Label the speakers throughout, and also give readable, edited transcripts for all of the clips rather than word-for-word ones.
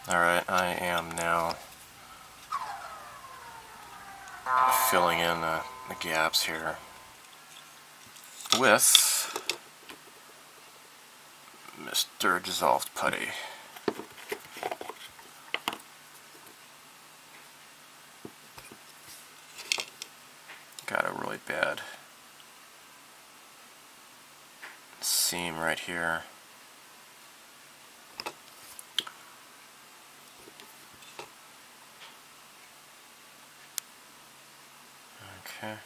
Speaker 1: Alright, I am now filling in the gaps here with Mr. Dissolved Putty. Got a really bad seam right here. Okay.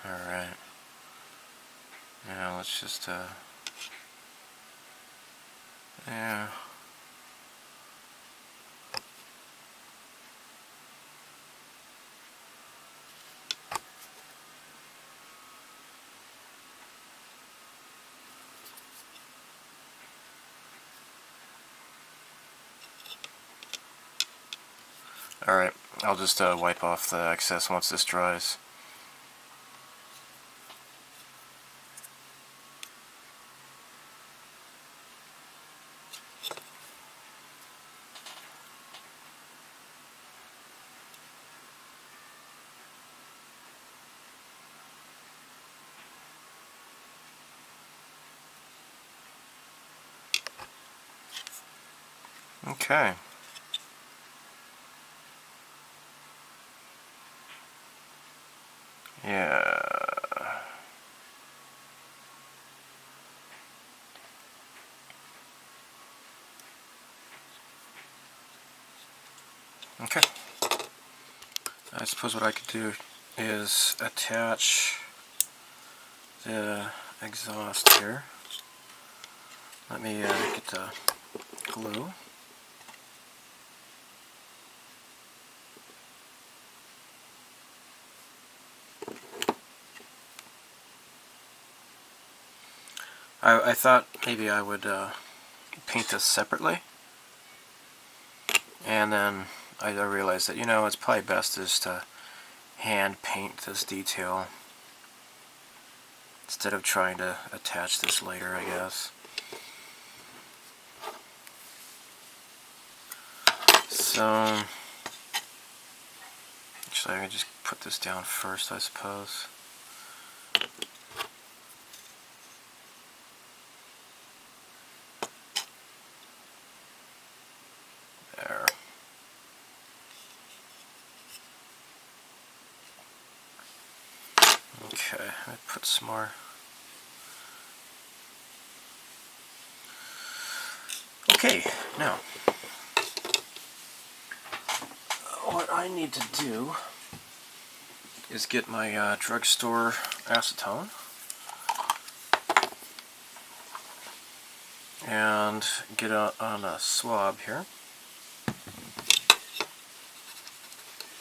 Speaker 1: Alright. Now let's just, yeah. Alright, I'll just wipe off the excess once this dries. Okay. Yeah. Okay. I suppose what I could do is attach the exhaust here. Let me get the glue. I thought maybe I would paint this separately, and then I realized that, you know, it's probably best just to hand paint this detail instead of trying to attach this later, I guess. So, actually I can just put this down first, I suppose. There. Okay, I put some more. Okay, now what I need to do is get my drugstore acetone and get on a swab here,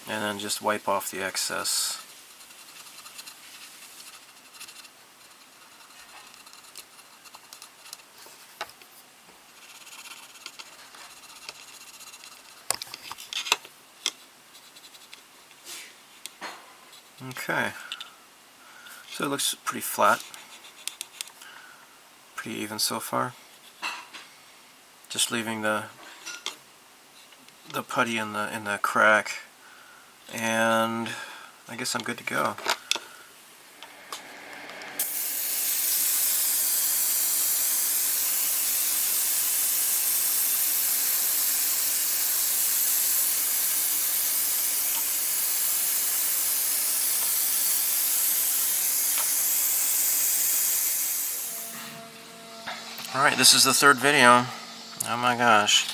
Speaker 1: and then just wipe off the excess. Okay, so it looks pretty flat, pretty even so far. Just leaving the putty in the crack, and I guess I'm good to go. Alright, this is the third video. Oh my gosh.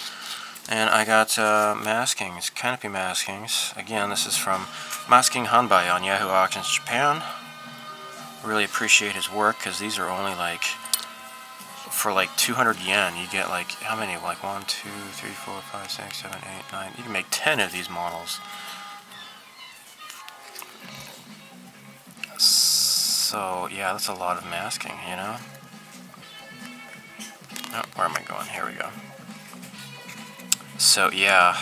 Speaker 1: And I got maskings, canopy maskings. Again, this is from Masking Hanbai on Yahoo Auctions Japan. Really appreciate his work, because these are only like, for like 200 yen, you get like, how many? Like 1, 2, 3, 4, 5, 6, 7, 8, 9. You can make 10 of these models. So, yeah, that's a lot of masking, you know? Oh, where am I going? Here we go. So, yeah.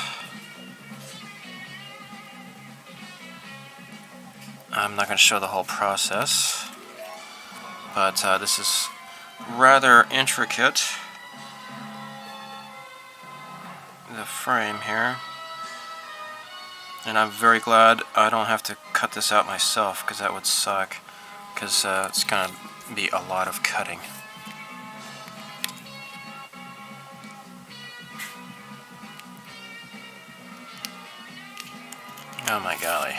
Speaker 1: I'm not going to show the whole process, but this is rather intricate, the frame here. And I'm very glad I don't have to cut this out myself, because that would suck, because it's going to be a lot of cutting. Oh my golly.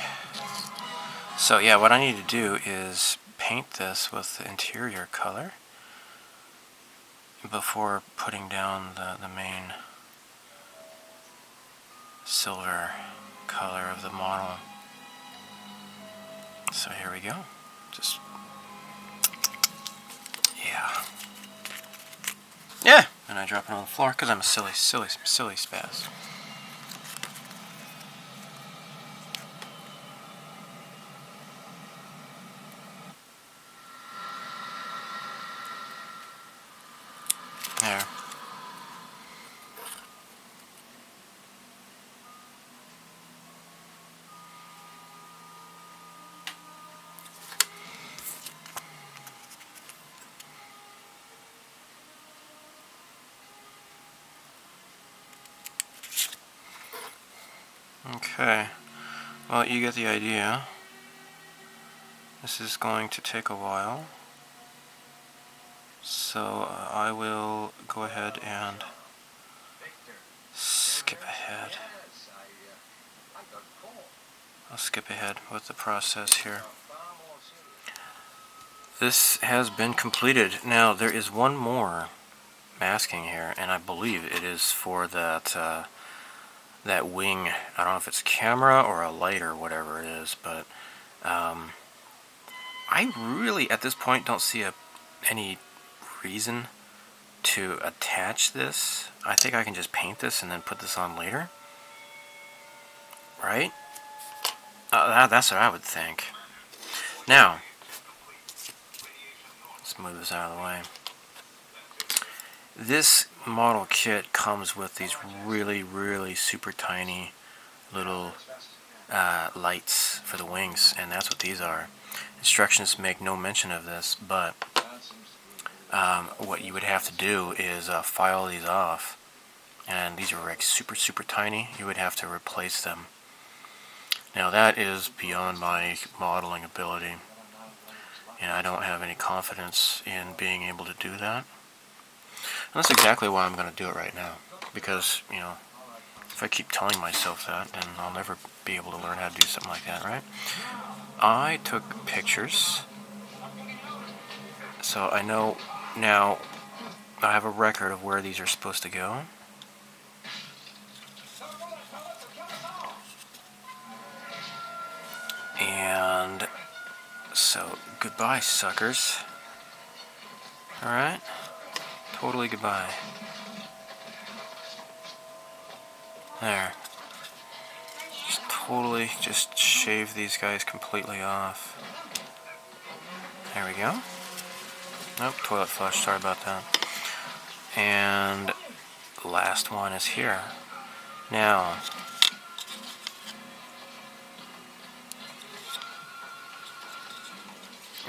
Speaker 1: So yeah, what I need to do is paint this with the interior color before putting down the main silver color of the model. So here we go. Just, yeah. And I drop it on the floor because I'm a silly spaz. There. Okay, well, you get the idea. This is going to take a while, so I will go ahead and skip ahead. I'll skip ahead with the process here. This has been completed. Now, there is one more masking here, and I believe it is for that that wing. I don't know if it's camera or a light or whatever it is, but I really at this point don't see any reason to attach this. I think I can just paint this and then put this on later, right? That's what I would think. Now, let's move this out of the way. This model kit comes with these really super tiny little lights for the wings, and that's what these are. Instructions make no mention of this, but what you would have to do is file these off, and these are like super tiny. You would have to replace them. Now that is beyond my modeling ability, and I don't have any confidence in being able to do that. And that's exactly why I'm going to do it right now, because, you know, if I keep telling myself that, then I'll never be able to learn how to do something like that, right? I took pictures, so I know now I have a record of where these are supposed to go. And so, goodbye, suckers. Alright? Totally goodbye. There. Just shave these guys completely off. There we go. Nope, toilet flush, sorry about that. And the last one is here. Now,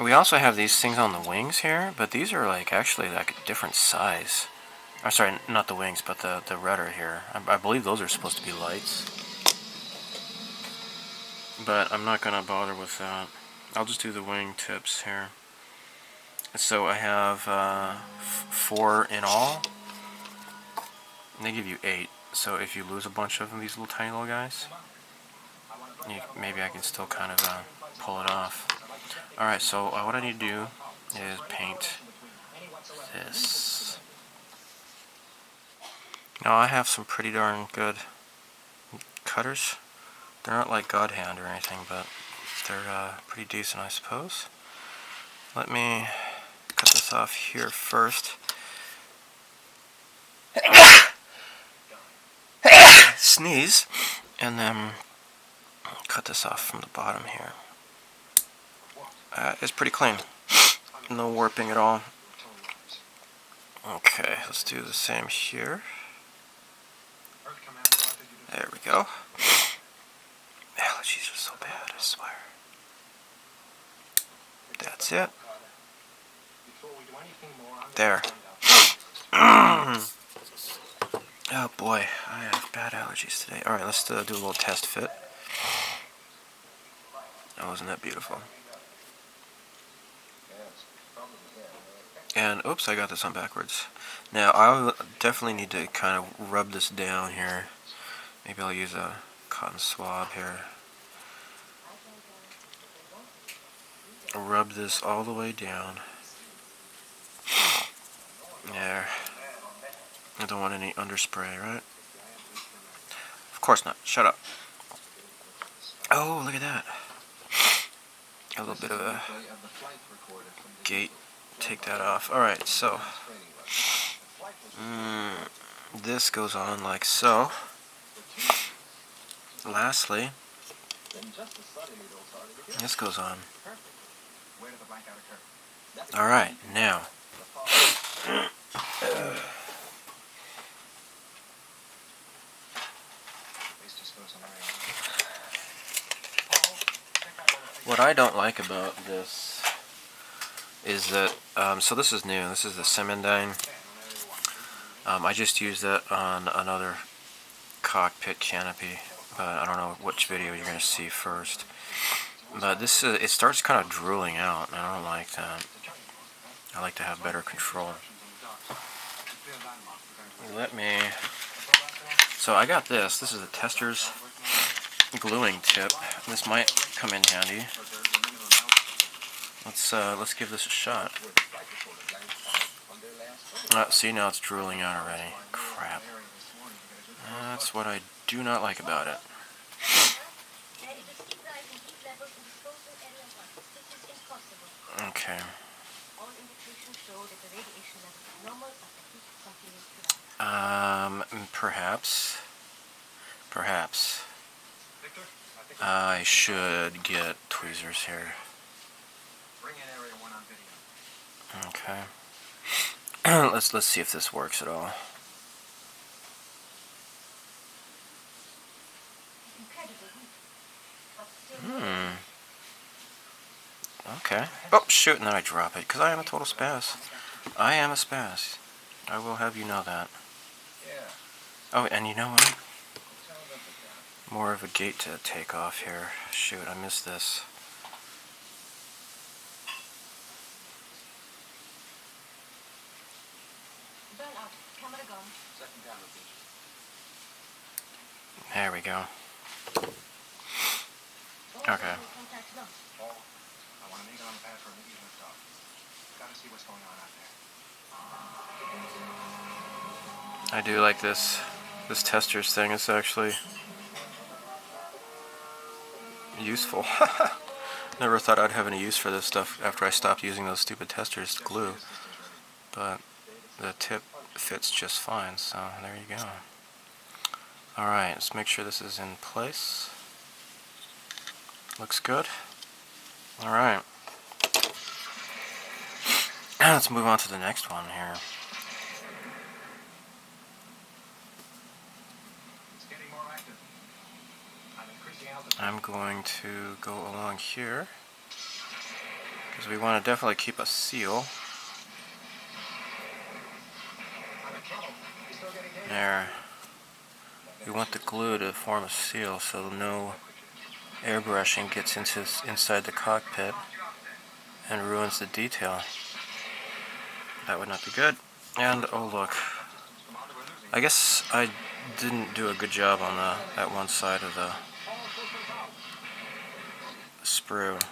Speaker 1: we also have these things on the wings here, but these are like actually like a different size. I'm sorry, not the wings, but the rudder here. I believe those are supposed to be lights. But I'm not going to bother with that. I'll just do the wing tips here. So I have 4 in all. And they give you 8. So if you lose a bunch of them, these little tiny little guys, maybe I can still kind of pull it off. Alright, so what I need to do is paint this. Now I have some pretty darn good cutters. They're not like God Hand or anything, but they're pretty decent, I suppose. Let me cut this off here first. Sneeze, and then cut this off from the bottom here. It's pretty clean. No warping at all. Okay, let's do the same here. There we go. Allergies are so bad, I swear. That's it. There. Oh boy, I have bad allergies today. Alright, let's do a little test fit. Oh, wasn't that beautiful? And, oops, I got this on backwards. Now, I'll definitely need to kind of rub this down here. Maybe I'll use a cotton swab here. Rub this all the way down. There. I don't want any underspray, right? Of course not. Shut up. Oh, look at that. A little bit of a gate. Take that off. Alright, so this goes on like so. Lastly, this goes on. Alright, now what I don't like about this is that, so this is new, this is the Cemendyne. I just used that on another cockpit canopy, but I don't know which video you're going to see first. But this, it starts kind of drooling out, and I don't like that. I like to have better control. So I got this. This is a tester's gluing tip. This might come in handy. Let's give this a shot. See, now it's drooling out already. Crap. That's what I do not like about it. Okay. Perhaps. I should get tweezers here. Okay. Let's see if this works at all. Okay. Oh, shoot, and then I drop it, because I am a total spaz. I am a spaz. I will have you know that. Oh, and you know what? More of a gate to take off here. Shoot, I missed this. There we go. Okay. I do like this. This tester's thing is actually useful. Never thought I'd have any use for this stuff after I stopped using those stupid testers to glue. But the tip fits just fine, so there you go. Alright, let's make sure this is in place. Looks good. Alright. Let's move on to the next one here. I'm going to go along here because we want to definitely keep a seal. There. We want the glue to form a seal so no airbrushing gets inside the cockpit and ruins the detail. That would not be good. And oh look, I guess I didn't do a good job on that one side of the sprue.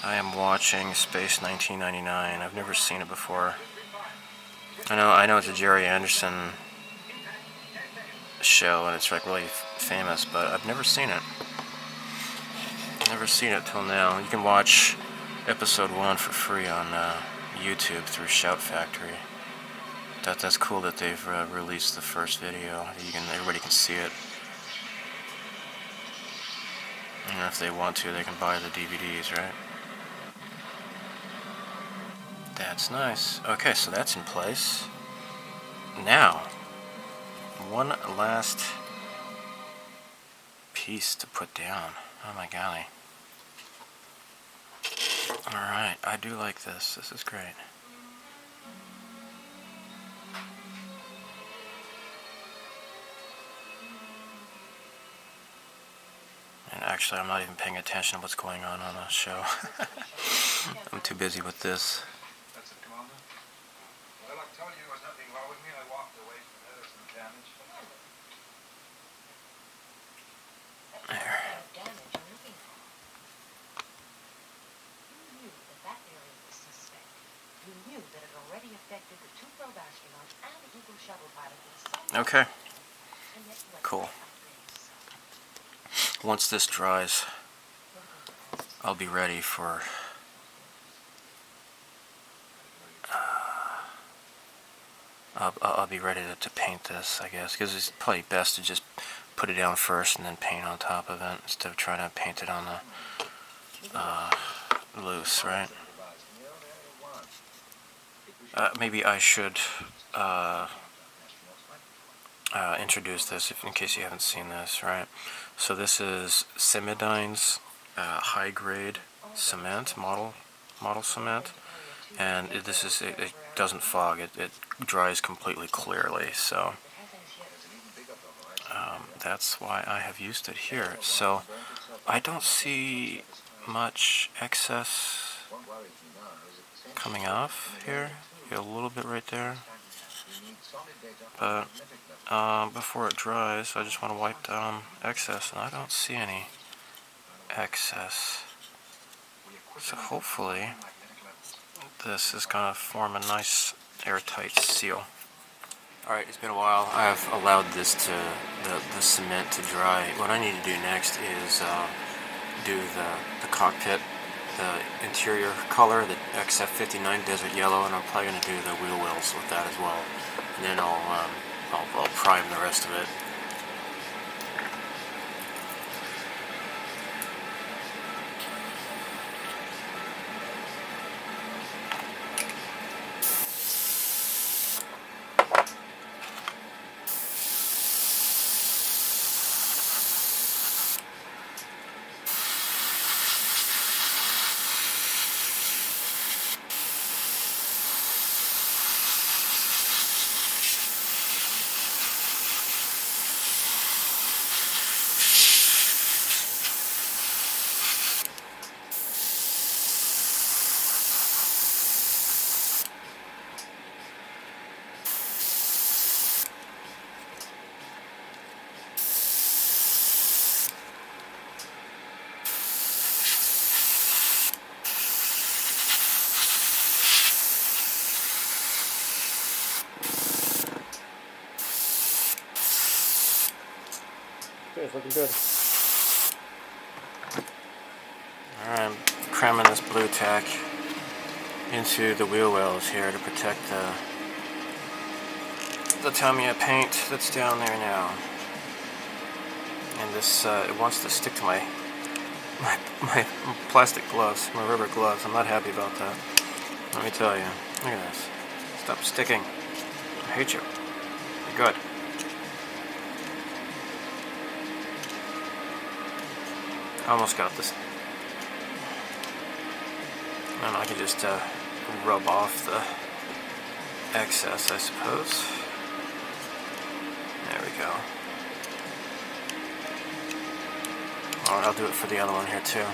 Speaker 1: I am watching Space 1999. I've never seen it before. I know it's a Jerry Anderson show and it's like really famous, but I've never seen it. Never seen it till now. You can watch episode 1 for free on YouTube through Shout Factory. That's cool that they've released the first video. Everybody can see it. And if they want to, they can buy the DVDs, right? That's nice. Okay, so that's in place. Now, one last piece to put down. Oh my golly. Alright, I do like this. This is great. And actually, I'm not even paying attention to what's going on the show. I'm too busy with this.
Speaker 2: That's it, Commander. Well, I told you there was nothing wrong with me. I walked away from there. There's some damage.
Speaker 1: There. Okay. Cool. Once this dries, I'll be ready for I'll be ready to paint this, I guess, because it's probably best to just put it down first and then paint on top of it instead of trying to paint it on the loose, right? Maybe I should introduce this in case you haven't seen this, right? So this is Cimidine's high-grade cement, model cement, and it doesn't fog. It dries completely clearly, so that's why I have used it here. So I don't see much excess coming off here. A little bit right there, but before it dries, I just want to wipe down excess, and I don't see any excess. So hopefully this is going to form a nice airtight seal. Alright, it's been a while. I've allowed this the cement to dry. What I need to do next is do the cockpit, the interior color, the XF59 Desert Yellow, and I'm probably going to do the wheel wells with that as well. And then I'll prime the rest of it. Okay, it's looking good. Alright, I'm cramming this blue tack into the wheel wells here to protect the Tamiya paint that's down there now. And this, it wants to stick to my plastic gloves, my rubber gloves. I'm not happy about that. Let me tell you. Look at this. Stop sticking. I hate you. You're good. I almost got this. And I can just rub off the excess, I suppose. There we go. Alright, I'll do it for the other one here too.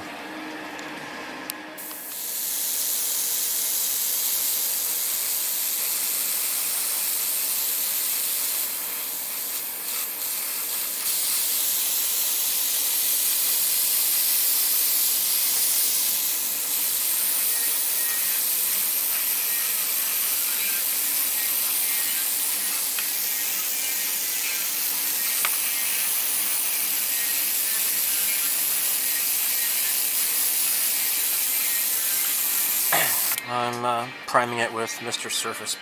Speaker 1: I'm priming it with Mr. Surfacer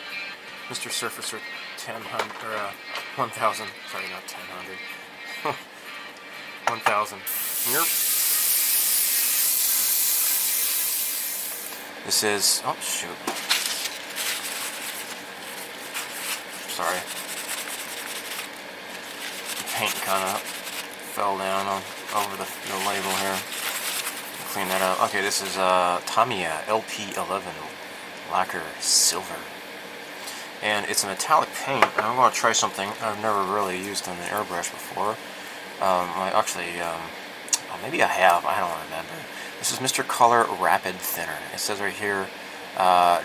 Speaker 1: 1000 or 1000. Sorry, not 1000. 1000. Yep. This is. Oh shoot. Sorry. The paint kind of fell down on over the label here. Clean that up. Okay, this is Tamiya LP11 Lacquer Silver. And it's a metallic paint, and I'm going to try something I've never really used on an airbrush before. Maybe I have, I don't remember. This is Mr. Color Rapid Thinner. It says right here,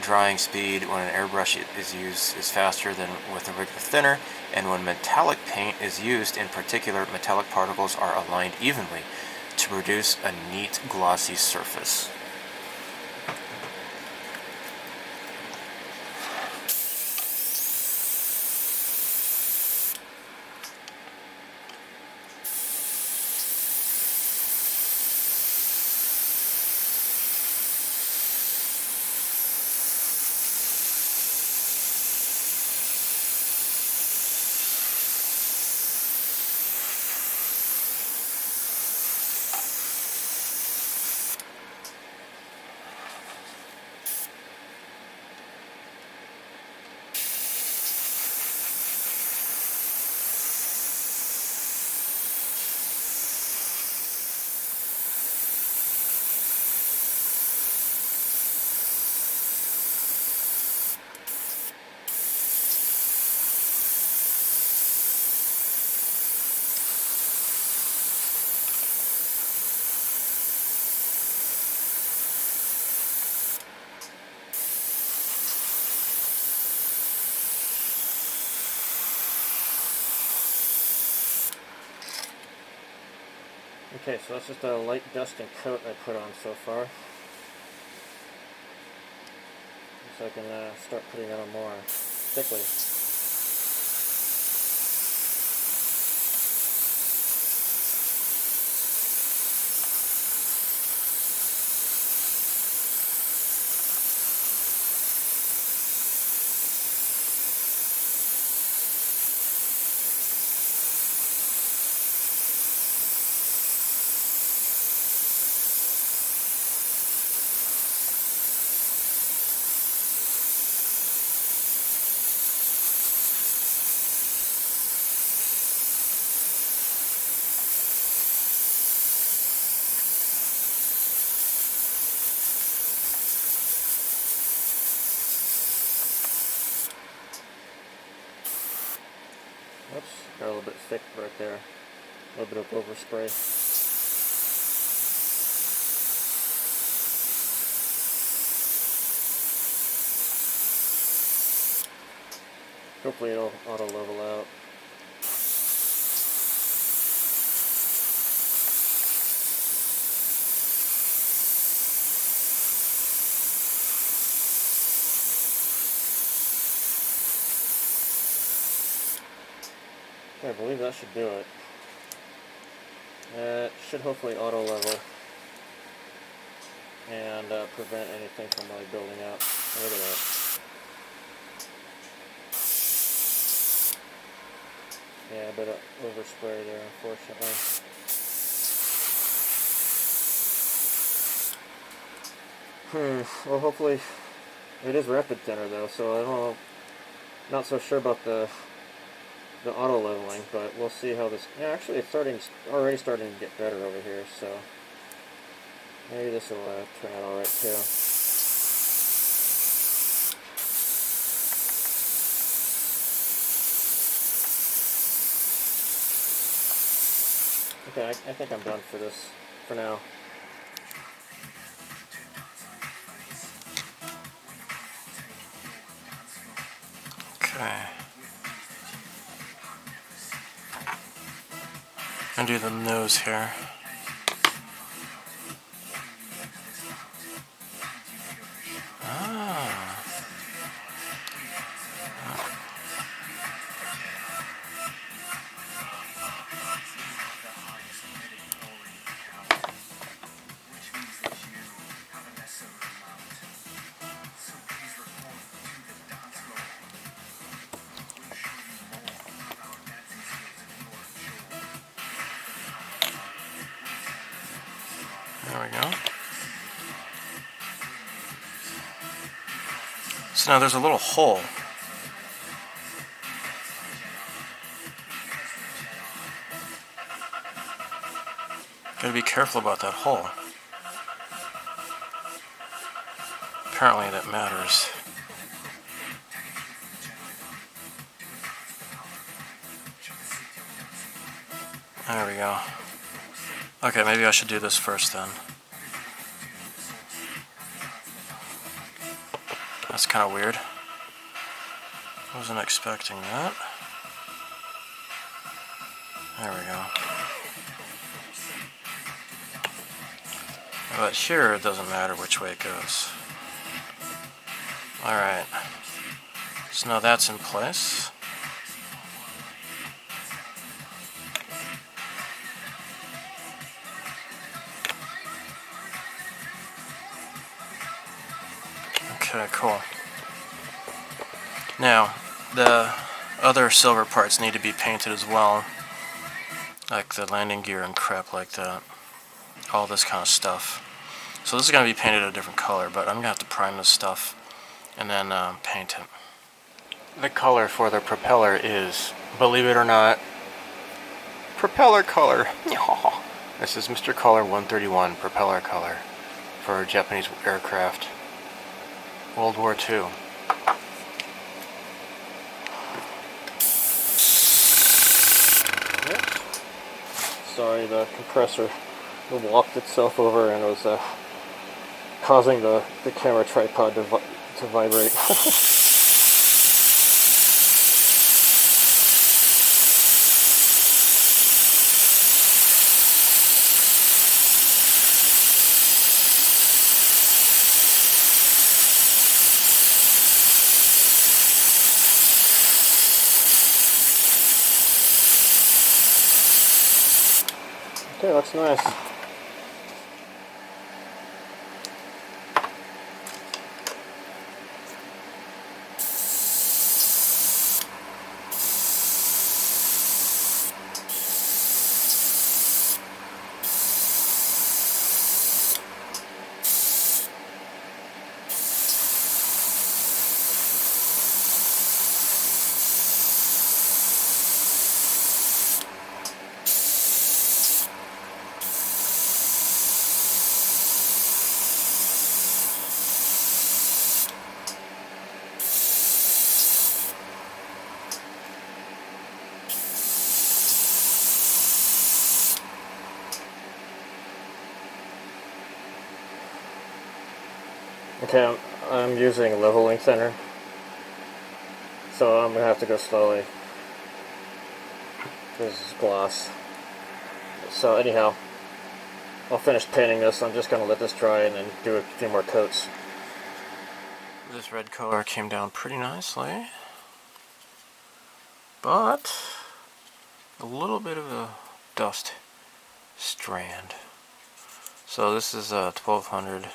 Speaker 1: drying speed when an airbrush is used is faster than with a regular thinner, and when metallic paint is used, in particular, metallic particles are aligned evenly to produce a neat, glossy surface. Okay, so that's just a light dusting coat I put on so far. So I can start putting it on more thickly. Oops, got a little bit thick right there. A little bit of overspray. Hopefully it'll auto level out. I believe that should do it. It should hopefully auto level and prevent anything from really building up. Look at that. Yeah, a bit of overspray there, unfortunately. Well, hopefully it is rapid thinner though, so I don't know. Not so sure about the auto leveling, but we'll see how this. Yeah, actually, it's already starting to get better over here, so maybe this will turn out all right too. Okay, I think I'm done for now. Okay. And do the nose here. There we go. So now there's a little hole. careful about that hole. Apparently that matters. There we go. Okay, maybe I should do this first then. That's kind of weird. Wasn't expecting that. There we go. But here it doesn't matter which way it goes. Alright. So now that's in place. Okay, cool. Now, the other silver parts need to be painted as well. Like the landing gear and crap like that. All this kind of stuff. So this is going to be painted a different color, but I'm going to have to prime this stuff and then paint it. The color for the propeller is, believe it or not, propeller color. This is Mr. Color 131 propeller color for Japanese aircraft. World War II. Sorry, the compressor walked itself over and was causing the camera tripod to vibrate. Okay, looks nice. Okay, I'm using a leveling center, so I'm going to have to go slowly. This is gloss. So anyhow, I'll finish painting this. I'm just going to let this dry and then do a few more coats. This red color came down pretty nicely, but a little bit of a dust strand. So this is 1200.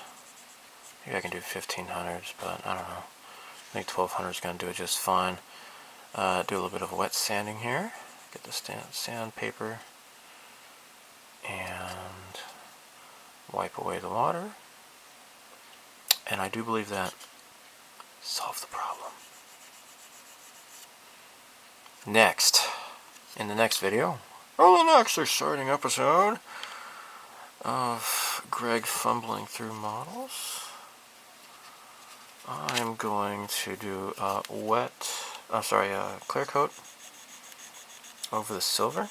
Speaker 1: Maybe I can do 1500s, but I don't know. I think 1200 is going to do it just fine. Do a little bit of wet sanding here. Get the sandpaper and wipe away the water. And I do believe that solves the problem. Next, in the next video, or the next exciting episode of Greg fumbling through models, I'm going to do a clear coat over the silver,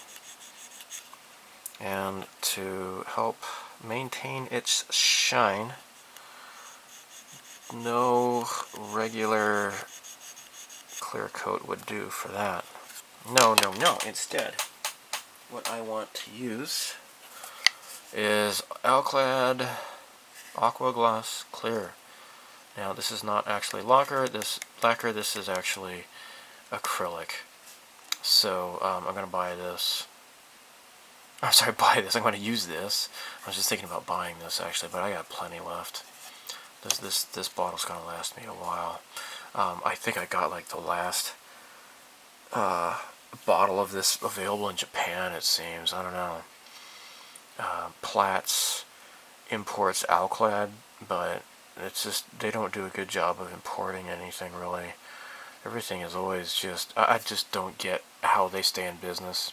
Speaker 1: and to help maintain its shine, no regular clear coat would do for that. No. Instead, what I want to use is Alclad Aqua Gloss Clear. Now this is not actually lacquer, this is actually acrylic. So I'm going to buy this. I'm going to use this. I was just thinking about buying this actually, but I got plenty left. This bottle's going to last me a while. I think I got like the last bottle of this available in Japan, it seems. I don't know. Platts imports Alclad, but it's just, they don't do a good job of importing anything really. Everything is always just, I just don't get how they stay in business.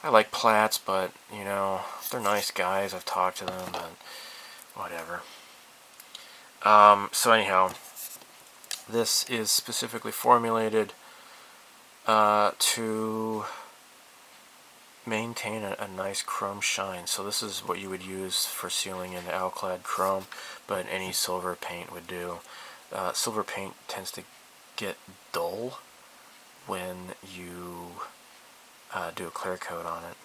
Speaker 1: I like Platts, but, you know, they're nice guys. I've talked to them, but whatever. So anyhow, this is specifically formulated to maintain a nice chrome shine. So this is what you would use for sealing in alclad chrome, but any silver paint would do. Silver paint tends to get dull when you do a clear coat on it.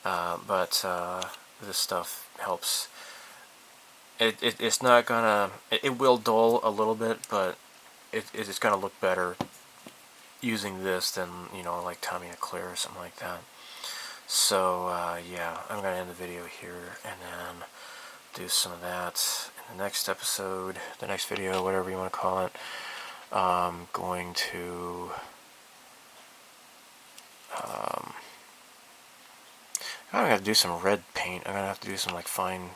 Speaker 1: But this stuff helps. It's not gonna. It will dull a little bit, but it's gonna look better using this than, you know, like Tamiya Clear or something like that. So yeah, I'm gonna end the video here and then do some of that in the next episode, the next video, whatever you want to call it. I'm going to I'm gonna have to do some red paint. I'm gonna have to do some like fine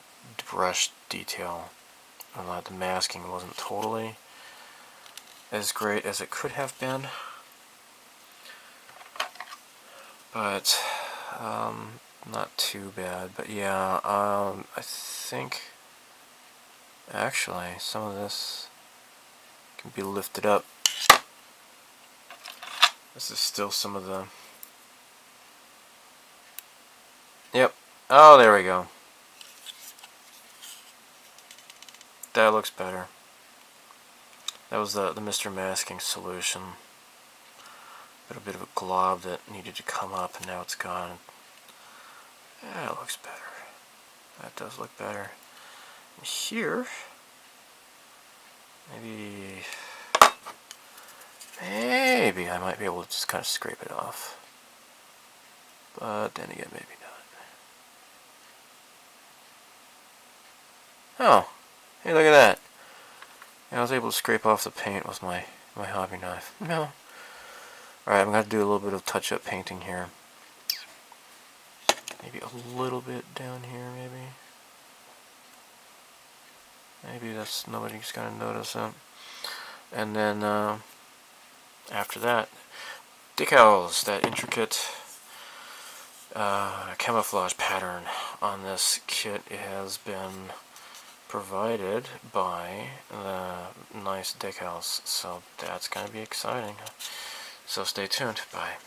Speaker 1: brush detail. The masking wasn't totally as great as it could have been, but not too bad. But yeah, I think actually some of this can be lifted up. This is still some of the... Yep. Oh, there we go. That looks better. That was the Mr. Masking solution. Got a bit of a glob that needed to come up, and now it's gone. Yeah, it looks better. That does look better. And here, maybe I might be able to just kind of scrape it off. But then again, maybe not. Oh, hey, look at that. I was able to scrape off the paint with my hobby knife. No. Alright, I'm going to do a little bit of touch-up painting here. Maybe a little bit down here, maybe. Maybe that's... nobody's going to notice that. And then, after that, decals. That intricate camouflage pattern on this kit has been provided by the nice decals, so that's going to be exciting. So stay tuned. Bye.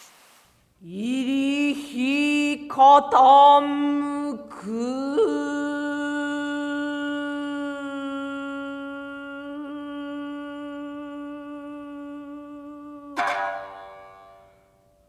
Speaker 1: 이리히 거담 그